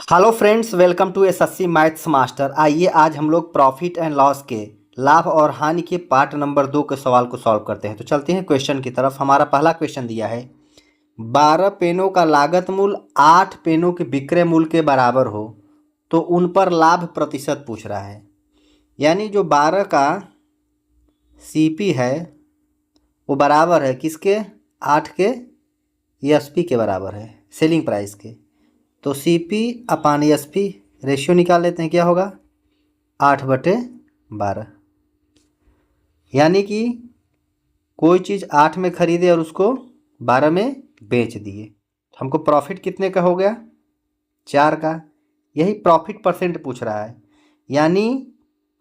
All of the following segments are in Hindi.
Hello friends, welcome to SSC maths master. आइए आज हम लोग प्रॉफिट एंड लॉस के लाभ और हानि के पार्ट नंबर 2 के सवाल को सॉल्व करते हैं। तो चलते हैं क्वेश्चन की तरफ। हमारा पहला क्वेश्चन दिया है 12 पेनों का लागत मूल्य 8 पेनों के विक्रय मूल्य के बराबर हो तो उन पर लाभ प्रतिशत पूछ रहा है। यानी जो 12 का सीपी है वो बराबर है किसके, 8 के एसपी के बराबर है, सेलिंग प्राइस के। तो C P upon S P ratio निकाल लेते हैं, क्या होगा 8/12। यानी कि कोई चीज़ 8 में खरीदे और उसको 12 में बेच दिए तो हमको प्रॉफिट कितने का हो गया, 4 का। यही प्रॉफिट परसेंट पूछ रहा है। यानी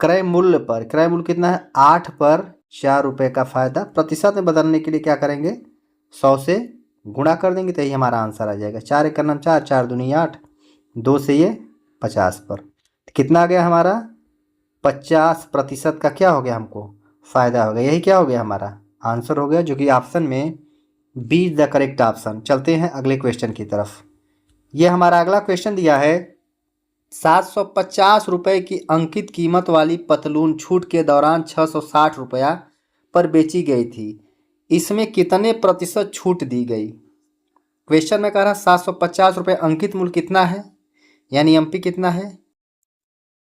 क्रय मूल्य पर, क्रय मूल्य कितना है 8 पर 4 रुपये का फ़ायदा। प्रतिशत में बदलने के लिए क्या करेंगे, 100 से गुणा कर देंगे तो यही हमारा आंसर आ जाएगा। 4 एक का नाम 4, 4 दूनी 8, 2 से ये 50 पर तो कितना आ गया हमारा 50% का क्या हो गया, हमको फ़ायदा हो गया। यही क्या हो गया हमारा आंसर हो गया, जो कि ऑप्शन में B is the correct option. चलते हैं अगले क्वेश्चन की तरफ। ये हमारा अगला क्वेश्चन दिया है 750 रुपये की अंकित कीमत वाली पतलून छूट के दौरान 660 रुपया पर बेची गई थी। इसमें कितने प्रतिशत छूट दी गई। क्वेश्चन में कह रहा 750 रुपये, अंकित मूल्य कितना है यानी एमपी कितना है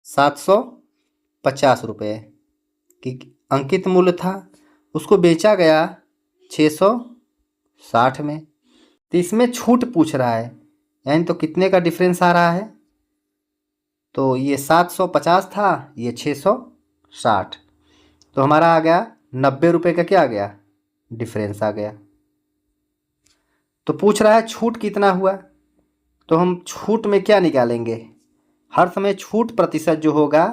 750 रुपये की अंकित मूल्य था, उसको बेचा गया 660 में। तो इसमें छूट पूछ रहा है, यानी तो कितने का डिफरेंस आ रहा है। तो ये 750 था, ये 660, तो हमारा आ गया 90 रुपये का क्या आ गया, डिफरेंस आ गया। तो पूछ रहा है छूट कितना हुआ, तो हम छूट में क्या निकालेंगे, हर समय छूट प्रतिशत जो होगा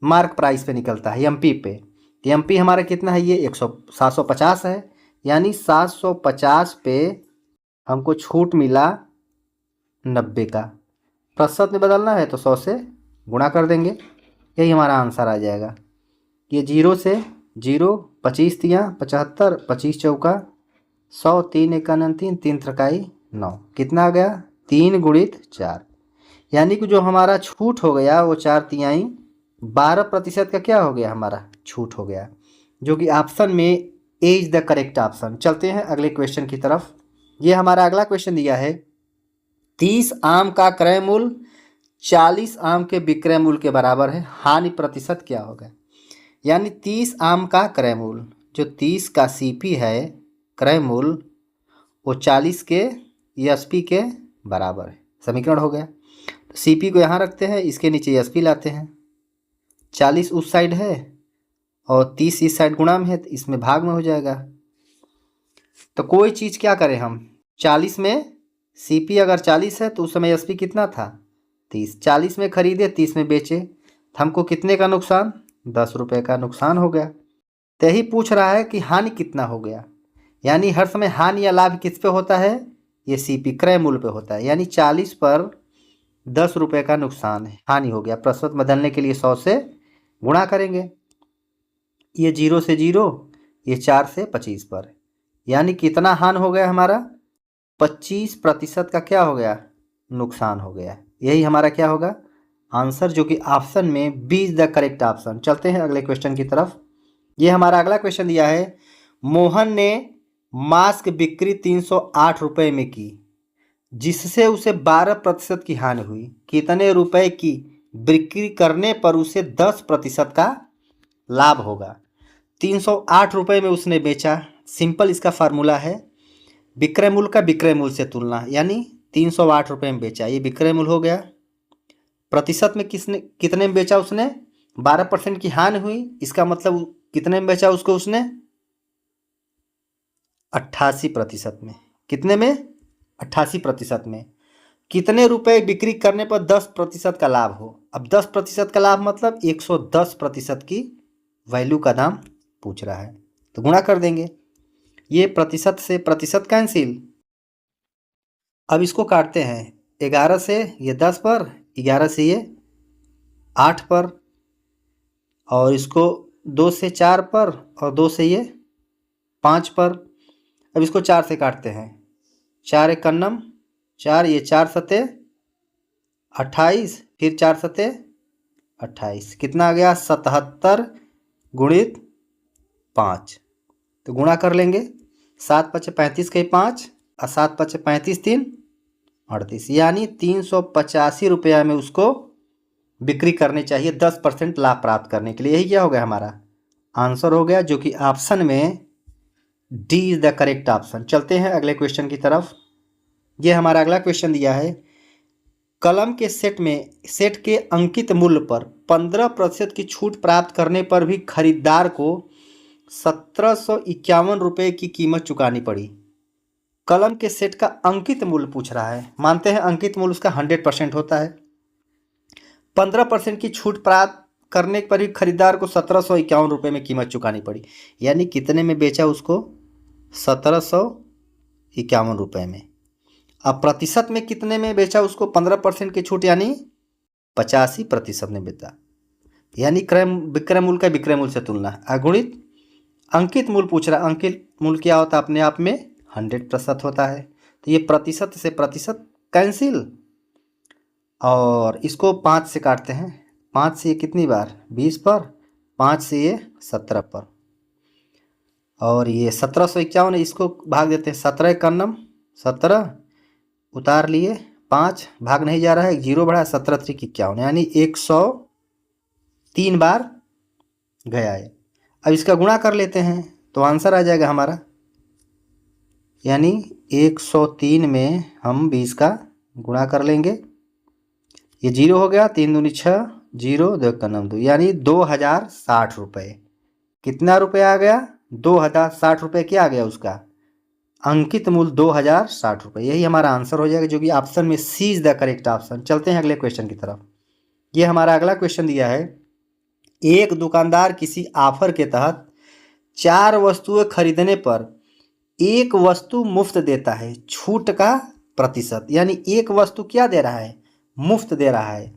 मार्क प्राइस पे निकलता है, एमपी पे। तो एमपी हमारा कितना है, ये 750 है। यानी 750 पे हमको छूट मिला 90 का। प्रतिशत में बदलना है तो 100 से गुणा कर देंगे, यही हमारा आंसर आ जाएगा। ये 0 से 0, 25 तियाँ 75, 25 चौका 100, 3 एका 3, 3 त्रिकाई 9, कितना आ गया 3 गुणित 4। यानी कि जो हमारा छूट हो गया वो 4 तिहाई 12% का क्या हो गया हमारा छूट हो गया, जो कि ऑप्शन में ए इज द करेक्ट ऑप्शन। चलते हैं अगले क्वेश्चन की तरफ। ये हमारा अगला क्वेश्चन दिया है 30 आम का क्रय मूल्य 40 आम के विक्रय मूल्य के बराबर है, हानि प्रतिशत क्या होगा। यानी 30 आम का क्रय मूल्य, जो 30 का सीपी है क्रय मूल्य, वो 40 के एसपी के बराबर है। समीकरण हो गया। सीपी को यहाँ रखते हैं, इसके नीचे एसपी लाते हैं। 40 उस साइड है और 30 इस साइड गुणा में है, तो इसमें भाग में हो जाएगा। तो कोई चीज़ क्या करें हम, 40 में सीपी अगर 40 है तो उस समय एसपी कितना था 30, 40 में खरीदे 30 में बेचे तो हमको कितने का नुकसान, 10 रुपये का नुकसान हो गया। तो यही पूछ रहा है कि हानि कितना हो गया। यानी हर समय हानि या लाभ किस पे होता है, ये सीपी क्रय मूल्य पे होता है। यानी 40 पर 10 रुपये का नुकसान है, हानि हो गया। प्रतिशत बदलने के लिए 100 से गुणा करेंगे। ये 0 से 0, ये 4 से 25 पर, यानी कितना हानि हो गया हमारा 25% का क्या हो गया नुकसान हो गया। यही हमारा क्या होगा आंसर, जो कि ऑप्शन में B is the correct option. चलते हैं अगले क्वेश्चन की तरफ। ये हमारा अगला क्वेश्चन दिया है मोहन ने मास्क बिक्री 308 रुपये में की, जिससे उसे 12% की हानि हुई। कितने रुपए की बिक्री करने पर उसे 10% का लाभ होगा। 308 रुपये में उसने बेचा। सिंपल इसका फार्मूला है विक्रय मूल्य का विक्रय मूल्य से तुलना, यानी 308 रुपये में बेचा, ये विक्रय मूल्य हो गया। प्रतिशत में कितने में बेचा उसने, 12% की हानि हुई, इसका मतलब कितने में बेचा उसको उसने 88% में। कितने में 88% में। कितने रुपए बिक्री करने पर 10% का लाभ हो। अब 10% का लाभ मतलब 110% की वैल्यू का दाम पूछ रहा है, तो गुणा कर देंगे। ये प्रतिशत से प्रतिशत कैंसिल। अब इसको काटते हैं, 11 से ये 10 पर, 11 से ये 8 पर, और इसको 2 से 4 पर, और 2 से ये 5 पर। अब इसको 4 से काटते हैं, 4 एक कन्नम 4, ये 4 सते 28, फिर 4 सते 28, कितना आ गया 77 गुणित 5। तो गुणा कर लेंगे, 7 पचे 35 के 5 और 7 पचे 35 3 38, यानी 385 रुपया में उसको बिक्री करनी चाहिए 10% लाभ प्राप्त करने के लिए। यही क्या हो गया हमारा आंसर हो गया, जो कि ऑप्शन में D is the correct option. चलते हैं अगले क्वेश्चन की तरफ। ये हमारा अगला क्वेश्चन दिया है, कलम के सेट के अंकित मूल्य पर 15% की छूट प्राप्त करने पर भी खरीदार को 1751 रुपये की कीमत चुकानी पड़ी। कलम के सेट का अंकित मूल्य पूछ रहा है, मानते हैं अंकित मूल्य उसका 100% होता है। 15% की छूट प्राप्त करने पर ही खरीदार को 1751 रुपये में कीमत चुकानी पड़ी, यानी कितने में बेचा उसको 1751 रुपये में। अब प्रतिशत में कितने में बेचा उसको 15% की छूट, यानी 85% में बेचा, यानी विक्रय मूल्य का विक्रय मूल्य से तुलना। अगुणित अंकित मूल्य पूछ रहा है, अंकित मूल्य क्या होता है अपने आप में 100% होता है। तो ये प्रतिशत से प्रतिशत कैंसिल और इसको 5 से काटते हैं, 5 से ये कितनी बार 20 पर, 5 से ये 17 पर, और ये 1751 है, इसको भाग देते हैं 17 का नम 17 उतार लिए, 5 भाग नहीं जा रहा है, 0 बढ़ा, 17 3 51, यानी 103 बार गया है। अब इसका गुणा कर लेते हैं तो आंसर आ जाएगा हमारा, यानी 103 में हम 20 का गुणा कर लेंगे, ये 0 हो गया, 3 दूनी 6, 0 2 का 9 2, यानी 2060 रुपये। कितना रुपये आ गया 2060 रुपये, क्या आ गया उसका अंकित मूल्य 2060 रुपये। यही हमारा आंसर हो जाएगा, जो कि ऑप्शन में सी इज द करेक्ट ऑप्शन। चलते हैं अगले क्वेश्चन की तरफ। ये हमारा अगला क्वेश्चन दिया है, एक दुकानदार किसी ऑफर के तहत 4 वस्तुएं खरीदने पर एक वस्तु मुफ्त देता है, छूट का प्रतिशत, यानी एक वस्तु क्या दे रहा है मुफ्त दे रहा है।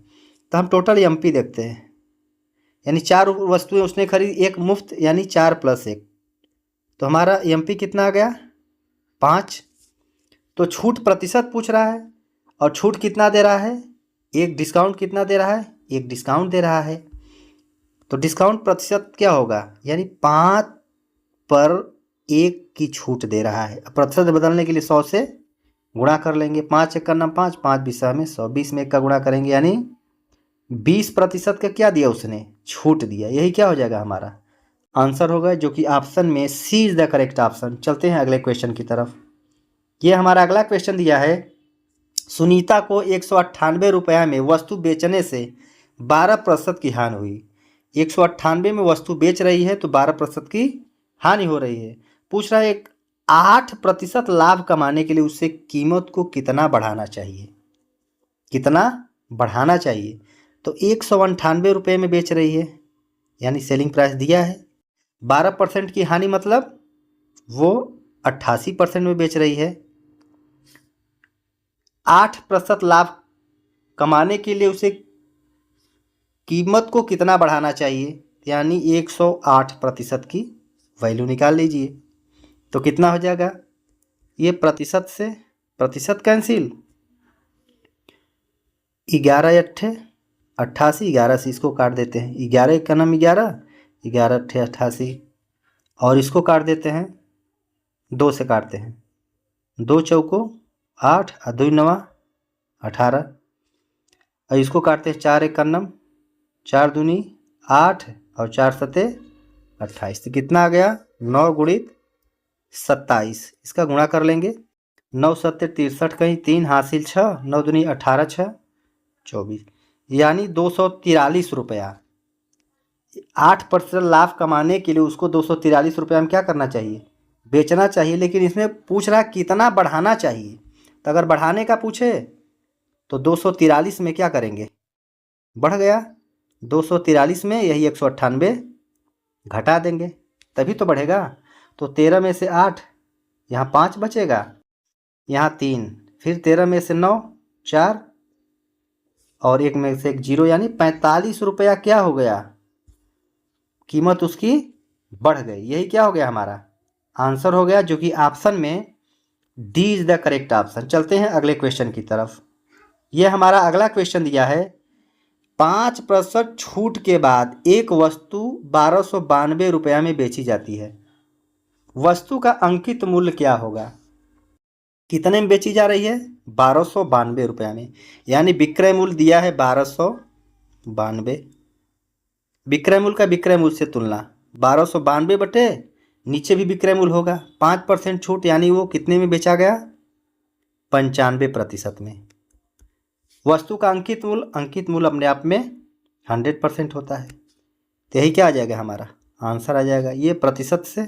तो हम टोटल एमपी देखते हैं, यानी 4 वस्तुएं उसने खरीदी, एक मुफ्त, यानी 4 + 1, तो हमारा एमपी कितना आ गया 5। तो छूट प्रतिशत पूछ रहा है और छूट कितना दे रहा है, एक डिस्काउंट कितना दे रहा है, एक डिस्काउंट दे रहा है। तो डिस्काउंट प्रतिशत क्या होगा, यानी 5 पर 1 की छूट दे रहा है। प्रतिशत बदलने के लिए 100 से गुणा कर लेंगे, 5 1 का नाम 5, 5 20 में 100, 20 में 1 का गुणा करेंगे, यानी 20% का क्या दिया उसने छूट दिया। यही क्या हो जाएगा हमारा आंसर होगा, जो कि ऑप्शन में सी इज द करेक्ट ऑप्शन। चलते हैं अगले क्वेश्चन की तरफ। ये हमारा अगला क्वेश्चन दिया है, सुनीता को 198 रुपया में वस्तु बेचने से 12% की हानि हुई। 198 में वस्तु बेच रही है तो 12% की हानि हो रही है। पूछ रहा है एक 8% लाभ कमाने के लिए उसे कीमत को कितना बढ़ाना चाहिए, कितना बढ़ाना चाहिए। तो 198 रुपये में बेच रही है, यानी सेलिंग प्राइस दिया है, 12% की हानि मतलब वो 88% में बेच रही है। 8% लाभ कमाने के लिए उसे कीमत को कितना बढ़ाना चाहिए, यानी 108% की वैल्यू निकाल लीजिए। तो कितना हो जाएगा, ये प्रतिशत से प्रतिशत कैंसिल, 11 8 88, 11 से इसको काट देते हैं, 11 का नाम 11, 11 8 88, और इसको काट देते हैं, 2 से काटते हैं, 2 चौको 8 और 2 9 18, और इसको काटते हैं 4 1 9, 4 दूनी 8 और 4 सते 28। तो कितना आ गया 9 गुणित 27, इसका गुणा कर लेंगे, 9 सत्ते 63, कहीं 3 हासिल 6, 9 दूनी 18 6 24, यानी 243 रुपया। 8% लाभ कमाने के लिए उसको 243 रुपया में क्या करना चाहिए, बेचना चाहिए। लेकिन इसमें पूछ रहा है कितना बढ़ाना चाहिए, तो अगर बढ़ाने का पूछे तो 243 में क्या करेंगे, बढ़ गया 243 में यही 198 घटा देंगे तभी तो बढ़ेगा। तो 13 में से 8, यहाँ 5 बचेगा, यहाँ 3, फिर 13 में से 9 4, और 1 में से 1 0, यानी 45 रुपया क्या हो गया, कीमत उसकी बढ़ गई। यही क्या हो गया हमारा आंसर हो गया, जो कि ऑप्शन में D is the correct option. चलते हैं अगले क्वेश्चन की तरफ। ये हमारा अगला क्वेश्चन दिया है 5% छूट के बाद एक वस्तु 1292 रुपया में बेची जाती है, वस्तु का अंकित मूल्य क्या होगा? कितने में बेची जा रही है? 1292 रुपया में, यानी विक्रय मूल्य दिया है 1292। विक्रय मूल्य का विक्रय मूल्य से तुलना 1292 बटे नीचे भी विक्रय मूल्य होगा, 5% छूट, यानी वो कितने में बेचा गया? 95% में। वस्तु का अंकित मूल्य अपने आप में 100% होता है, तो यही क्या आ जाएगा? हमारा आंसर आ जाएगा। ये प्रतिशत से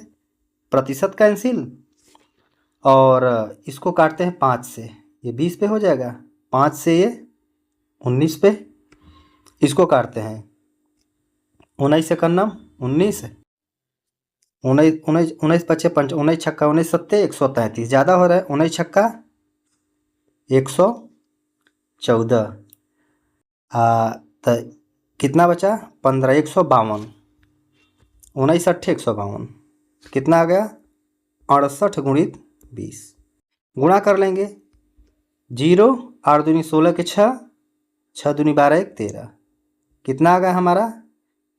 प्रतिशत कैंसिल, और इसको काटते हैं 5 से, ये 20 पे हो जाएगा, 5 से ये 19 पे, इसको काटते हैं 19 से कन्नम 19, 19 पचे 5, 19 छक्का 19 सत्ते 133, ज़्यादा हो रहा है, 19 छक्का 114, तो कितना बचा? 15, 152, 19 अट्ठे 152, कितना आ गया? 68 गुणित 20, गुणा कर लेंगे। 0 8 दूनी 16 के 6, 6 दूनी 12 1 13, कितना आ गया हमारा?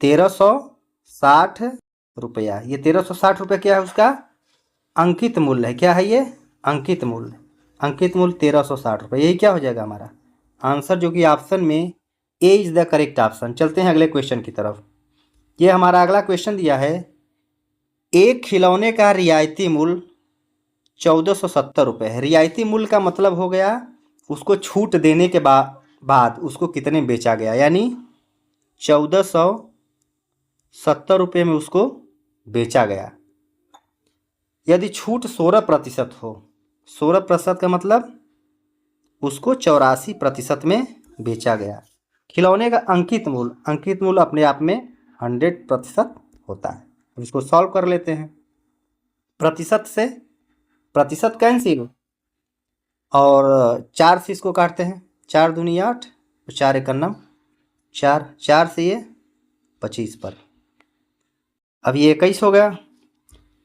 1360 रुपया। ये 1360 रुपया क्या है? उसका अंकित मूल्य है। क्या है ये? अंकित मूल्य। अंकित मूल्य 1360 रुपये, यही क्या हो जाएगा हमारा आंसर, जो कि ऑप्शन में A is the correct option. चलते हैं अगले क्वेश्चन की तरफ। ये हमारा अगला क्वेश्चन दिया है एक खिलौने का रियायती मूल्य 1470 रुपये है। रियायती मूल्य का मतलब हो गया उसको छूट देने के बाद उसको कितने में बेचा गया, यानी 1470 रुपये में उसको बेचा गया। यदि छूट 16% हो, 16% का मतलब उसको 84% में बेचा गया। खिलौने का अंकित मूल्य अपने आप में 100% होता है। इसको सॉल्व कर लेते हैं। प्रतिशत से प्रतिशत कैंसिल, और 4 से इसको काटते हैं, 4 दूनी 8, 4 एकन्नम 4, 4 से ये 25 पर। अब ये 21 हो गया,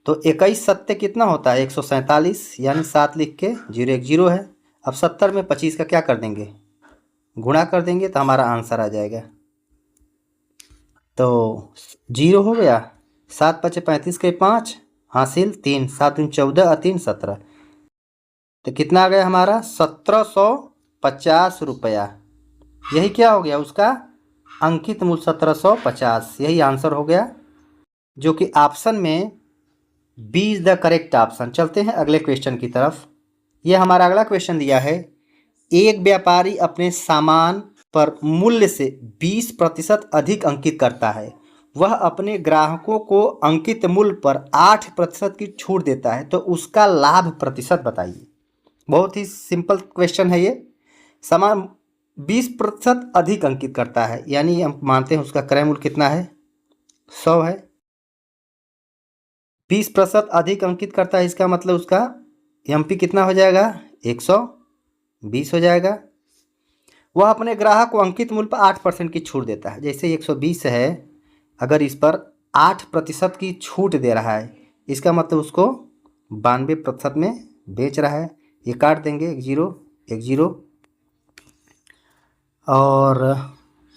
तो 21 सत्ते कितना होता है? 147, यानी 7 लिख के 0 1 0 है। अब 70 में 25 का क्या कर देंगे? गुणा कर देंगे, तो हमारा आंसर आ जाएगा। तो 0 हो गया, 7 पचे 35 के 5 हासिल 3, 7 दूनी 14 और 3 17, तो कितना आ गया हमारा? 1750 रुपया। यही क्या हो गया? उसका अंकित मूल्य 1750, यही आंसर हो गया, जो कि ऑप्शन में B is the correct option. चलते हैं अगले क्वेश्चन की तरफ। यह हमारा अगला क्वेश्चन दिया है एक व्यापारी अपने सामान पर मूल्य से 20% अधिक अंकित करता है, वह अपने ग्राहकों को अंकित मूल्य पर 8% की छूट देता है, तो उसका लाभ प्रतिशत बताइए। बहुत ही सिंपल क्वेश्चन है ये। सामान 20% अधिक अंकित करता है, यानी हम मानते हैं उसका क्रय मूल्य कितना है? 100 है। 20% अधिक अंकित करता है, इसका मतलब उसका एमपी कितना हो जाएगा? 120 हो जाएगा। वह अपने ग्राहक को अंकित मूल्य पर 8% की छूट देता है। जैसे 120 है, अगर इस पर 8% की छूट दे रहा है, इसका मतलब उसको 92% में बेच रहा है। ये काट देंगे, 1 0 1 0, और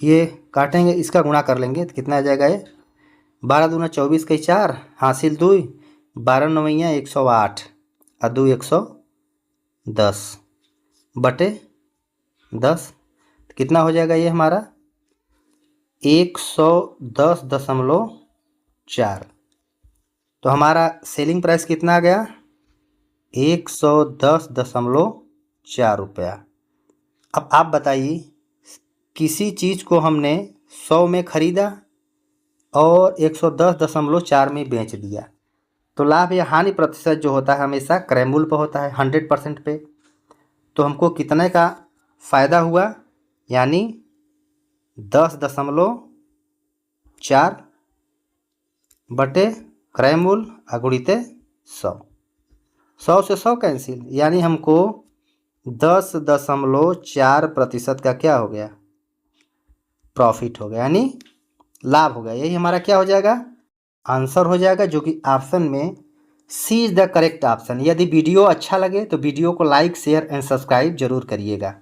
ये काटेंगे, इसका गुणा कर लेंगे, तो कितना आ जाएगा? ये 12 दूना 24 के 4 हासिल 2, 12 नवैया 108 और 2 110 बटे 10, कितना हो जाएगा ये हमारा? 110.4। तो हमारा सेलिंग प्राइस कितना आ गया? 110.4 रुपया। अब आप बताइए, किसी चीज़ को हमने 100 में ख़रीदा और 110.4 में बेच दिया, तो लाभ या हानि प्रतिशत जो होता है हमेशा क्रय मूल्य पर होता है 100% पे। तो हमको कितने का फ़ायदा हुआ? यानी 10.4 बटे क्रय मूल्य अगुणित 100। 100 से 100 कैंसिल, यानी हमको 10.4% का क्या हो गया? प्रॉफिट हो गया, यानी लाभ हो गया। यही हमारा क्या हो जाएगा? आंसर हो जाएगा, जो कि ऑप्शन में सी इज़ द करेक्ट ऑप्शन। यदि वीडियो अच्छा लगे तो वीडियो को लाइक शेयर एंड सब्सक्राइब जरूर करिएगा।